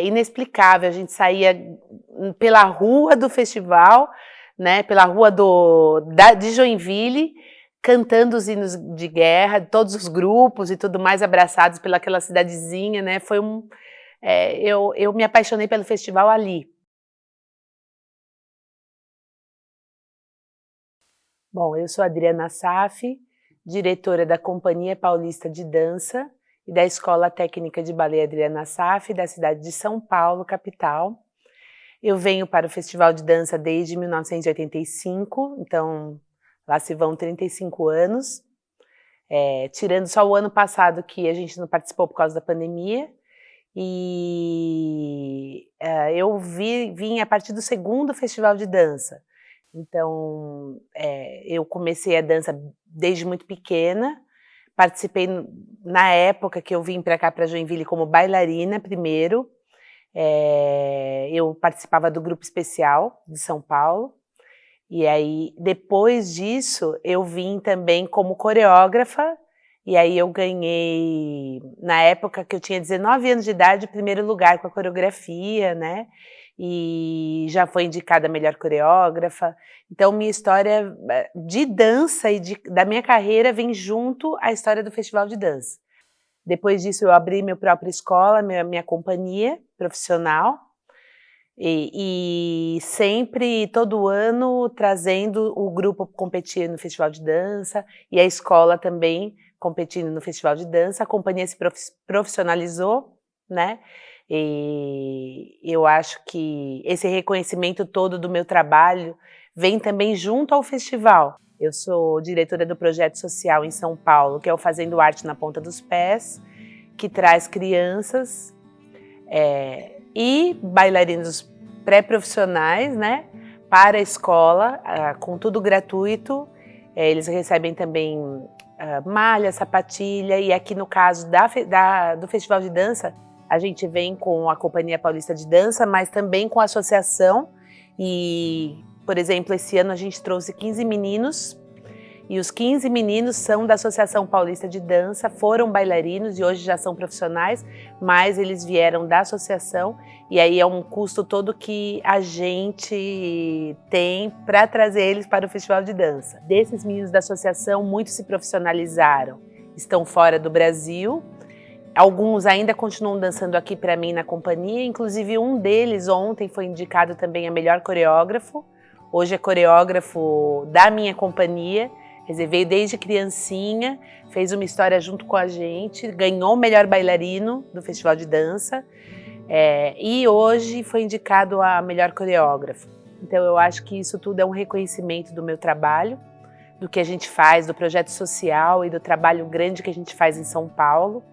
inexplicável. A gente saía pela rua do festival, né, pela rua de Joinville, cantando os hinos de guerra, todos os grupos e tudo mais, abraçados pelaquela cidadezinha, né, eu me apaixonei pelo festival ali. Bom, eu sou Adriana Safi, diretora da Companhia Paulista de Dança e da Escola Técnica de Ballet Adriana Safi, da cidade de São Paulo, capital. Eu venho para o Festival de Dança desde 1985, então lá se vão 35 anos, tirando só o ano passado que a gente não participou por causa da pandemia. E eu vim a partir do segundo Festival de Dança. Então, eu comecei a dança desde muito pequena, participei na época que eu vim para cá, para Joinville, como bailarina primeiro. Eu participava do grupo especial de São Paulo, e aí depois disso eu vim também como coreógrafa, e aí eu ganhei, na época que eu tinha 19 anos de idade, o primeiro lugar com a coreografia, né, e já foi indicada a melhor coreógrafa. Então minha história de dança e da minha carreira vem junto à história do Festival de Dança. Depois disso eu abri minha própria escola, minha companhia profissional, e sempre, todo ano, trazendo o grupo competir no Festival de Dança e a escola também competindo no Festival de Dança. A companhia se profissionalizou, né? E eu acho que esse reconhecimento todo do meu trabalho vem também junto ao festival. Eu sou diretora do projeto social em São Paulo, que é o Fazendo Arte na Ponta dos Pés, que traz crianças e bailarinos pré-profissionais, né, para a escola, com tudo gratuito. Eles recebem também malha, sapatilha, e aqui no caso do Festival de Dança, a gente vem com a Companhia Paulista de Dança, mas também com a associação. E, por exemplo, esse ano a gente trouxe 15 meninos, e os 15 meninos são da Associação Paulista de Dança, foram bailarinos e hoje já são profissionais, mas eles vieram da associação, e aí é um custo todo que a gente tem para trazer eles para o Festival de Dança. Desses meninos da associação, muitos se profissionalizaram, estão fora do Brasil, alguns ainda continuam dançando aqui para mim na companhia, inclusive um deles ontem foi indicado também a melhor coreógrafo, hoje é coreógrafo da minha companhia. Quer dizer, veio desde criancinha, fez uma história junto com a gente, ganhou o melhor bailarino do Festival de Dança, e hoje foi indicado a melhor coreógrafo. Então eu acho que isso tudo é um reconhecimento do meu trabalho, do que a gente faz, do projeto social e do trabalho grande que a gente faz em São Paulo,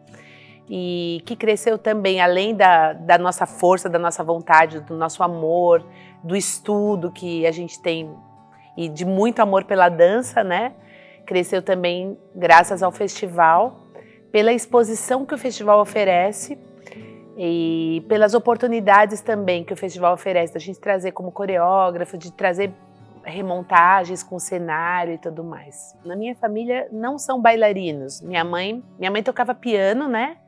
e que cresceu também, além da nossa força, da nossa vontade, do nosso amor, do estudo que a gente tem, e de muito amor pela dança, né? Cresceu também graças ao festival, pela exposição que o festival oferece e pelas oportunidades também que o festival oferece, da gente trazer como coreógrafo, de trazer remontagens com cenário e tudo mais. Na minha família não são bailarinos. Minha mãe tocava piano, né?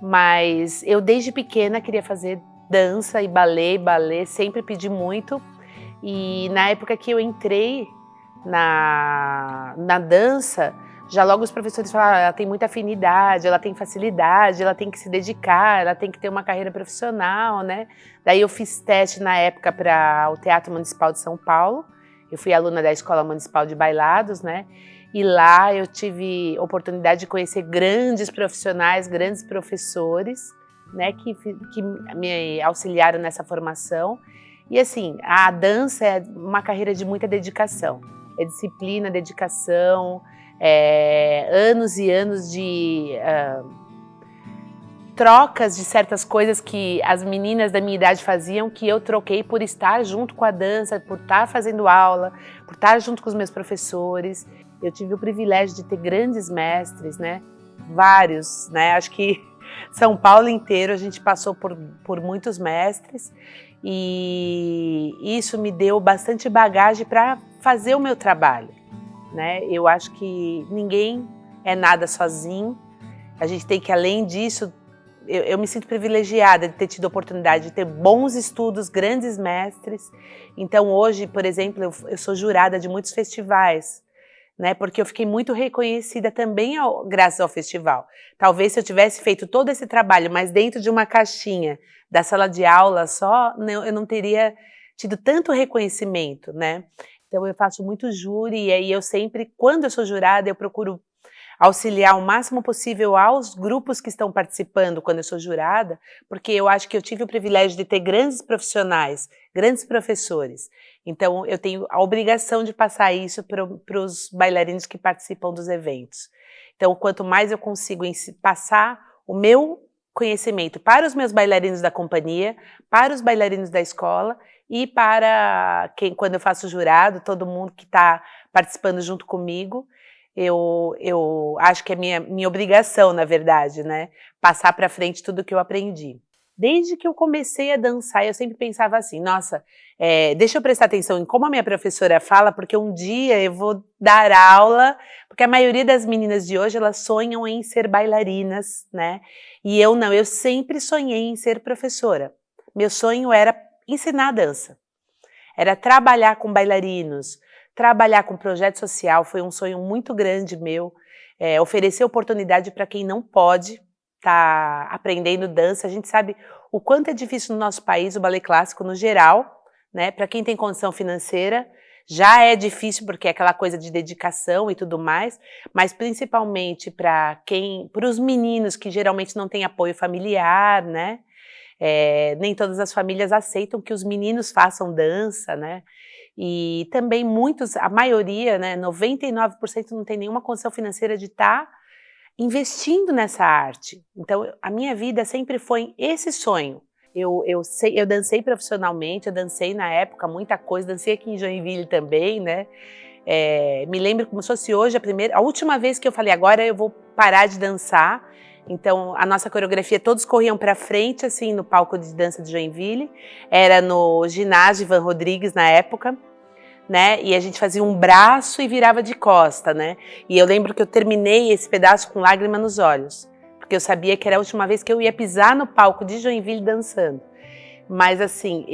Mas eu desde pequena queria fazer dança e ballet, sempre pedi muito. E na época que eu entrei na dança, já logo os professores falaram, ela tem muita afinidade, ela tem facilidade, ela tem que se dedicar, ela tem que ter uma carreira profissional, né? Daí eu fiz teste na época para o Teatro Municipal de São Paulo, eu fui aluna da Escola Municipal de Bailados, né? E lá eu tive oportunidade de conhecer grandes profissionais, grandes professores, né? Que me auxiliaram nessa formação. E assim, a dança é uma carreira de muita dedicação, é disciplina, dedicação, anos e anos de trocas de certas coisas que as meninas da minha idade faziam, que eu troquei por estar junto com a dança, por estar fazendo aula, por estar junto com os meus professores. Eu tive o privilégio de ter grandes mestres, né? Vários, né? Acho que São Paulo inteiro a gente passou por muitos mestres, e isso me deu bastante bagagem para fazer o meu trabalho, né? Eu acho que ninguém é nada sozinho, a gente tem que, além disso, eu me sinto privilegiada de ter tido a oportunidade de ter bons estudos, grandes mestres. Então hoje, por exemplo, eu sou jurada de muitos festivais, né, porque eu fiquei muito reconhecida também graças ao festival. Talvez se eu tivesse feito todo esse trabalho, mas dentro de uma caixinha da sala de aula só, eu não teria tido tanto reconhecimento, né? Então eu faço muito júri e aí eu sempre, quando eu sou jurada, eu procuro auxiliar o máximo possível aos grupos que estão participando quando eu sou jurada, porque eu acho que eu tive o privilégio de ter grandes profissionais, grandes professores. Então, eu tenho a obrigação de passar isso para os bailarinos que participam dos eventos. Então, quanto mais eu consigo passar o meu conhecimento para os meus bailarinos da companhia, para os bailarinos da escola e para quando eu faço jurado, todo mundo que está participando junto comigo, eu acho que é minha obrigação, na verdade, né? Passar para frente tudo que eu aprendi. Desde que eu comecei a dançar, eu sempre pensava assim, nossa, deixa eu prestar atenção em como a minha professora fala, porque um dia eu vou dar aula, porque a maioria das meninas de hoje, elas sonham em ser bailarinas, né? E eu não, eu sempre sonhei em ser professora. Meu sonho era ensinar dança, era trabalhar com bailarinos, trabalhar com projeto social, foi um sonho muito grande meu, oferecer oportunidade para quem não pode estar aprendendo dança. A gente sabe o quanto é difícil no nosso país o balé clássico no geral, né? Para quem tem condição financeira, já é difícil porque é aquela coisa de dedicação e tudo mais, mas principalmente para os meninos que geralmente não têm apoio familiar, né? Nem todas as famílias aceitam que os meninos façam dança, né? E também a maioria, né, 99% não tem nenhuma condição financeira de estar investindo nessa arte. Então, a minha vida sempre foi esse sonho. Eu dancei profissionalmente, eu dancei na época muita coisa, dancei aqui em Joinville também, né? Me lembro como se fosse hoje a última vez que eu falei, agora eu vou parar de dançar. Então, a nossa coreografia, todos corriam para frente, assim, no palco de dança de Joinville. Era no ginásio Ivan Rodrigues, na época, né? E a gente fazia um braço e virava de costa, né? E eu lembro que eu terminei esse pedaço com lágrima nos olhos, porque eu sabia que era a última vez que eu ia pisar no palco de Joinville dançando. Mas, assim,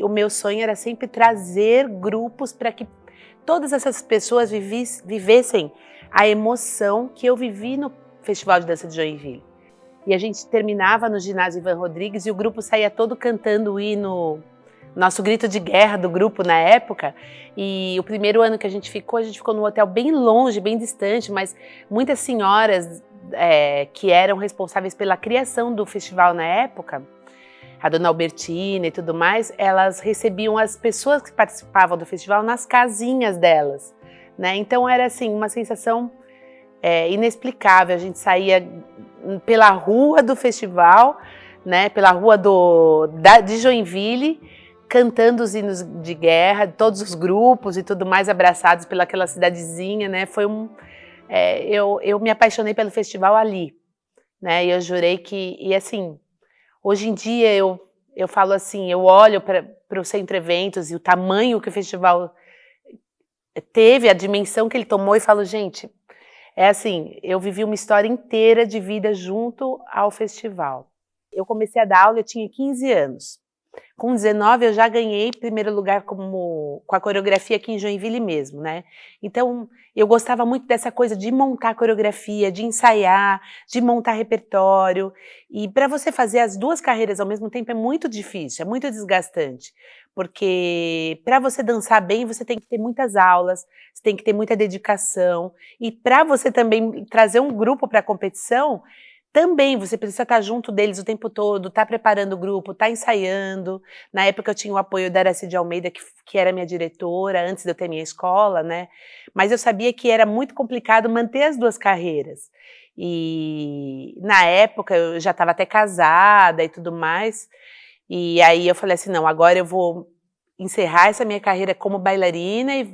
o meu sonho era sempre trazer grupos para que todas essas pessoas vivessem a emoção que eu vivi no Festival de Dança de Joinville. E a gente terminava no ginásio Ivan Rodrigues e o grupo saía todo cantando o hino, nosso grito de guerra do grupo na época. E o primeiro ano que a gente ficou num hotel bem longe, bem distante, mas muitas senhoras que eram responsáveis pela criação do festival na época, a dona Albertina e tudo mais, elas recebiam as pessoas que participavam do festival nas casinhas delas, né? Então era assim, uma sensação inexplicável. A gente saía pela rua do festival, né, pela rua de Joinville, cantando os hinos de guerra, todos os grupos e tudo mais, abraçados pelaquela cidadezinha, né? Foi eu me apaixonei pelo festival ali, né? E eu jurei e assim, hoje em dia eu falo assim, eu olho para o Centro Eventos e o tamanho que o festival teve, a dimensão que ele tomou e falo, gente, assim, eu vivi uma história inteira de vida junto ao festival. Eu comecei a dar aula, eu tinha 15 anos. Com 19 eu já ganhei primeiro lugar com a coreografia aqui em Joinville mesmo, né? Então eu gostava muito dessa coisa de montar coreografia, de ensaiar, de montar repertório. E para você fazer as duas carreiras ao mesmo tempo é muito difícil, é muito desgastante. Porque para você dançar bem, você tem que ter muitas aulas, você tem que ter muita dedicação. E para você também trazer um grupo para a competição, também você precisa estar junto deles o tempo todo, estar preparando o grupo, estar ensaiando. Na época eu tinha o apoio da Aracide Almeida, que era minha diretora, antes de eu ter minha escola, né? Mas eu sabia que era muito complicado manter as duas carreiras. E na época eu já estava até casada e tudo mais. E aí eu falei assim, não, agora eu vou encerrar essa minha carreira como bailarina e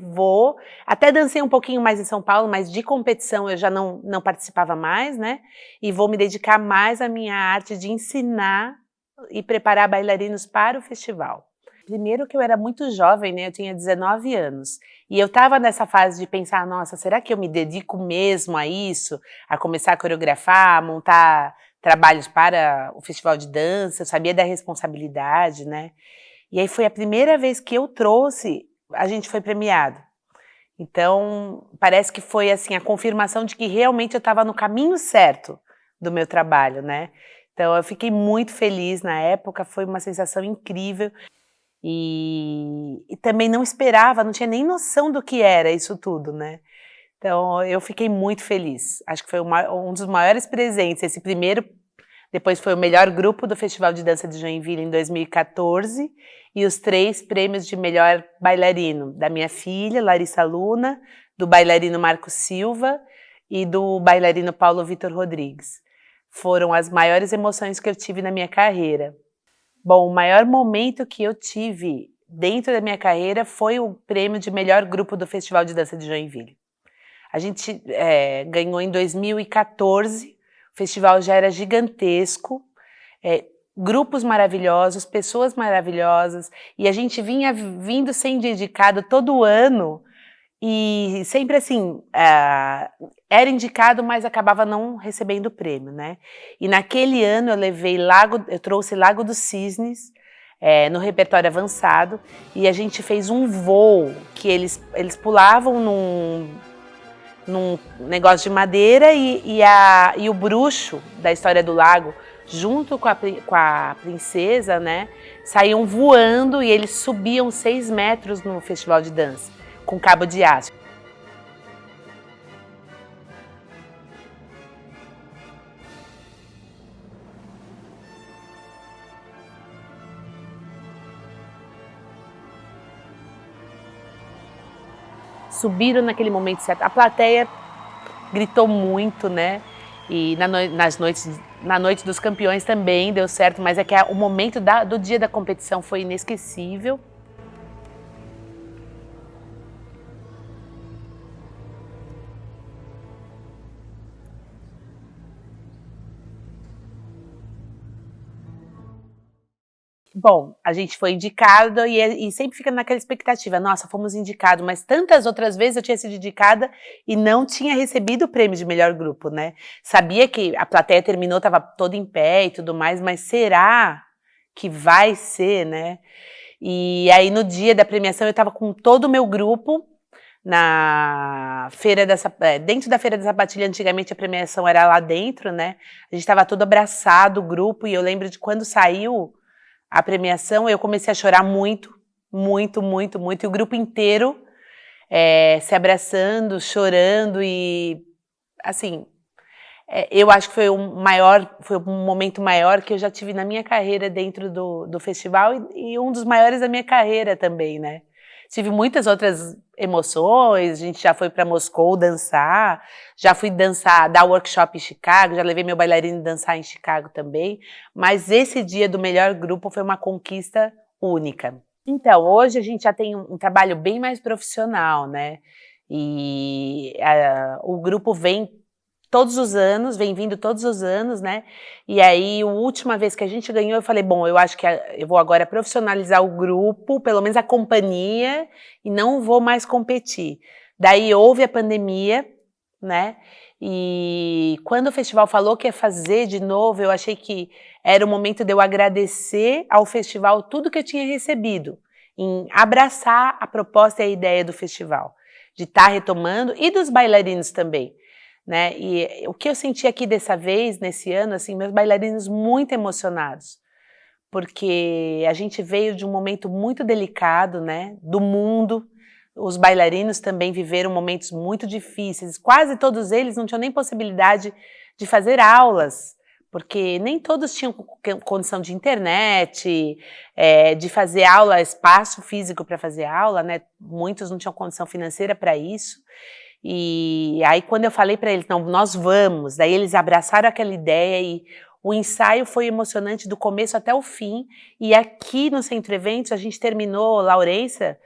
até dancei um pouquinho mais em São Paulo, mas de competição eu já não participava mais, né? E vou me dedicar mais à minha arte de ensinar e preparar bailarinos para o festival. Primeiro que eu era muito jovem, né? Eu tinha 19 anos. E eu estava nessa fase de pensar, nossa, será que eu me dedico mesmo a isso? A começar a coreografar, a montar trabalhos para o festival de dança, eu sabia da responsabilidade, né? E aí foi a primeira vez que eu trouxe, a gente foi premiado. Então, parece que foi assim a confirmação de que realmente eu estava no caminho certo do meu trabalho, né? Então, eu fiquei muito feliz na época, foi uma sensação incrível e também não esperava, não tinha nem noção do que era isso tudo, né? Então, eu fiquei muito feliz. Acho que foi um dos maiores presentes. Esse primeiro, depois foi o melhor grupo do Festival de Dança de Joinville em 2014 e os 3 prêmios de melhor bailarino, da minha filha, Larissa Luna, do bailarino Marco Silva e do bailarino Paulo Vitor Rodrigues. Foram as maiores emoções que eu tive na minha carreira. Bom, o maior momento que eu tive dentro da minha carreira foi o prêmio de melhor grupo do Festival de Dança de Joinville. A gente ganhou em 2014, o festival já era gigantesco, grupos maravilhosos, pessoas maravilhosas, e a gente vinha vindo sendo indicado todo ano, e sempre assim, era indicado, mas acabava não recebendo o prêmio, né? E naquele ano eu trouxe Lago dos Cisnes, no repertório avançado, e a gente fez um voo que eles pulavam num negócio de madeira e o bruxo da história do lago, junto com a princesa, né, saíam voando e eles subiam 6 metros no festival de dança, com cabo de aço. Subiram naquele momento certo. A plateia gritou muito, né? E na noite dos campeões também deu certo, mas é que o momento do dia da competição foi inesquecível. Bom, a gente foi indicado e sempre fica naquela expectativa, nossa, fomos indicados, mas tantas outras vezes eu tinha sido indicada e não tinha recebido o prêmio de melhor grupo, né? Sabia que a plateia terminou, estava toda em pé e tudo mais, mas será que vai ser, né? E aí no dia da premiação eu estava com todo o meu grupo na feira dentro da Feira da Sapatilha. Antigamente a premiação era lá dentro, né? A gente estava todo abraçado, o grupo, e eu lembro de quando saiu a premiação, eu comecei a chorar muito, muito, muito, muito, e o grupo inteiro se abraçando, chorando, e assim, eu acho que foi foi um momento maior que eu já tive na minha carreira dentro do festival e um dos maiores da minha carreira também, né? Tive muitas outras emoções, a gente já foi para Moscou dançar, já fui dar workshop em Chicago, já levei meu bailarino dançar em Chicago também, mas esse dia do melhor grupo foi uma conquista única. Então, hoje a gente já tem um trabalho bem mais profissional, né? E o grupo vem vindo todos os anos, né? E aí, a última vez que a gente ganhou, eu falei, bom, eu acho que eu vou agora profissionalizar o grupo, pelo menos a companhia, e não vou mais competir. Daí houve a pandemia, né? E quando o festival falou que ia fazer de novo, eu achei que era o momento de eu agradecer ao festival tudo que eu tinha recebido, em abraçar a proposta e a ideia do festival, de estar retomando, e dos bailarinos também. Né? E o que eu senti aqui dessa vez, nesse ano, assim, meus bailarinos muito emocionados, porque a gente veio de um momento muito delicado, né, do mundo. Os bailarinos também viveram momentos muito difíceis, quase todos eles não tinham nem possibilidade de fazer aulas, porque nem todos tinham condição de internet, de fazer aula, espaço físico para fazer aula, né? Muitos não tinham condição financeira para isso. E aí quando eu falei para eles, não, nós vamos, daí eles abraçaram aquela ideia e o ensaio foi emocionante do começo até o fim. E aqui no Centro Eventos a gente terminou, Laurência,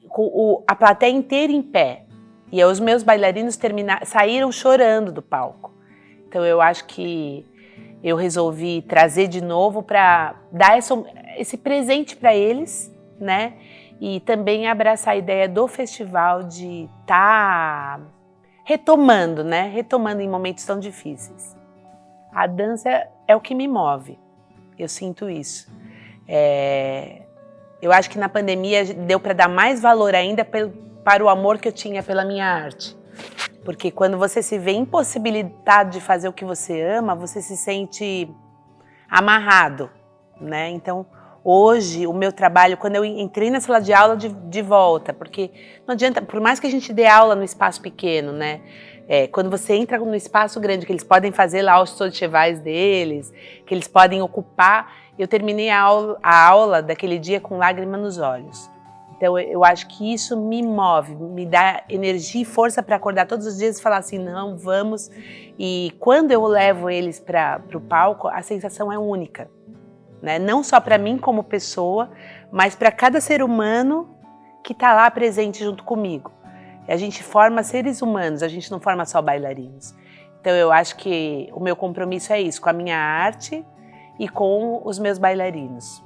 com a plateia inteira em pé. E os meus bailarinos saíram chorando do palco. Então eu acho que eu resolvi trazer de novo para dar esse presente para eles, né? E também abraçar a ideia do festival de estar retomando, né? Retomando em momentos tão difíceis. A dança é o que me move, eu sinto isso. Eu acho que na pandemia deu para dar mais valor ainda para o amor que eu tinha pela minha arte. Porque quando você se vê impossibilitado de fazer o que você ama, você se sente amarrado, né? Então, hoje, o meu trabalho, quando eu entrei na sala de aula de volta, porque não adianta, por mais que a gente dê aula no espaço pequeno, né? Quando você entra no espaço grande, que eles podem fazer lá os sochevais deles, que eles podem ocupar, eu terminei a aula daquele dia com lágrima nos olhos. Então, eu acho que isso me move, me dá energia e força para acordar todos os dias e falar assim, não, vamos. E quando eu levo eles para o palco, a sensação é única, né? Não só para mim como pessoa, mas para cada ser humano que está lá presente junto comigo. A gente forma seres humanos, a gente não forma só bailarinos. Então, eu acho que o meu compromisso é isso, com a minha arte e com os meus bailarinos.